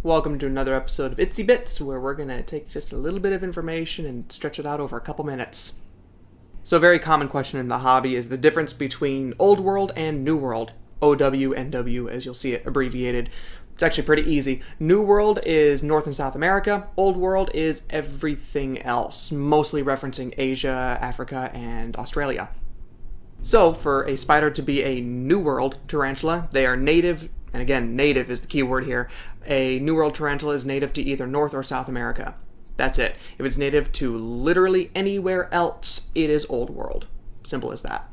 Welcome to another episode of itsieBits, where we're going to take just a little bit of information and stretch it out over a couple minutes. So a very common question in the hobby is the difference between Old World and New World. OW and W, as you'll see it abbreviated. It's actually pretty easy. New World is North and South America. Old World is everything else, mostly referencing Asia, Africa, and Australia. So for a spider to be a New World tarantula, they are native, and again, native is the key word here. A New World tarantula is native to either North or South America. That's it. If it's native to literally anywhere else, it is Old World. Simple as that.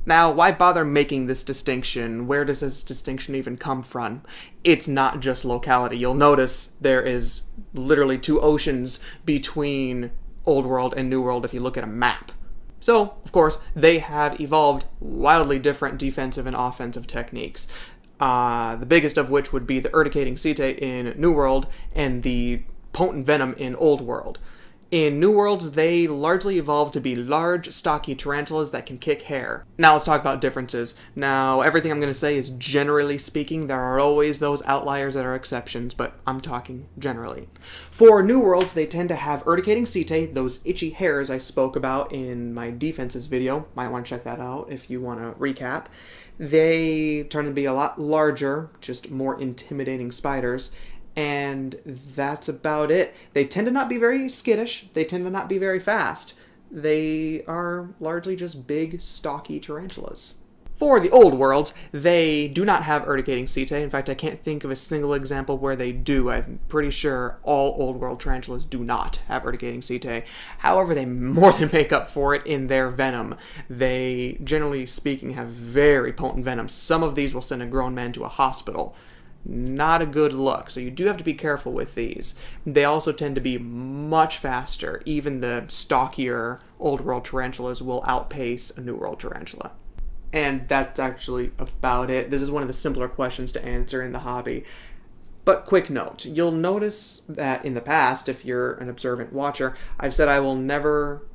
Now, why bother making this distinction? Where does this distinction even come from? It's not just locality. You'll notice there is literally two oceans between Old World and New World if you look at a map. So, of course, they have evolved wildly different defensive and offensive techniques. The biggest of which would be the urticating setae in New World and the potent venom in Old World. In New Worlds, they largely evolved to be large, stocky tarantulas that can kick hair. Now let's talk about differences. Now, everything I'm going to say is generally speaking. There are always those outliers that are exceptions, but I'm talking generally. For New Worlds, they tend to have urticating setae, those itchy hairs I spoke about in my defenses video. Might want to check that out if you want to recap. They tend to be a lot larger, just more intimidating spiders. And that's about it. They tend to not be very skittish. They tend to not be very fast. They are largely just big, stocky tarantulas. For the Old Worlds, they do not have urticating setae. In fact, I can't think of a single example where they do. I'm pretty sure all Old World tarantulas do not have urticating setae. However, they more than make up for it in their venom. They, generally speaking, have very potent venom. Some of these will send a grown man to a hospital. Not a good look, so you do have to be careful with these. They also tend to be much faster. Even the stockier Old World tarantulas will outpace a New World tarantula. And that's actually about it. This is one of the simpler questions to answer in the hobby. But quick note, you'll notice that in the past, if you're an observant watcher, I've said I will never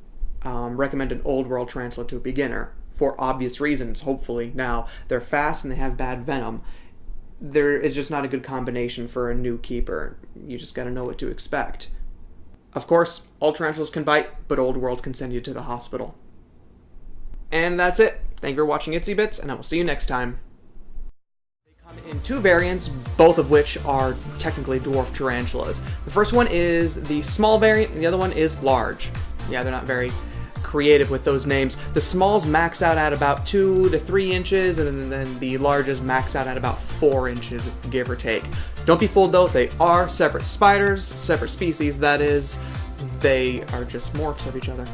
recommend an Old World tarantula to a beginner, for obvious reasons, hopefully. Now, they're fast and they have bad venom. There is just not a good combination for a new keeper. You just gotta know what to expect. Of course, all tarantulas can bite, but Old Worlds can send you to the hospital. And that's it. Thank you for watching itsieBits, and I will see you next time. They come in two variants, both of which are technically dwarf tarantulas. The first one is the small variant, and the other one is large. Yeah, they're not very creative with those names. The smalls max out at about 2 to 3 inches, and then the larges max out at about 4 inches, give or take. Don't be fooled though, they are separate spiders, separate species, that is. They are just morphs of each other.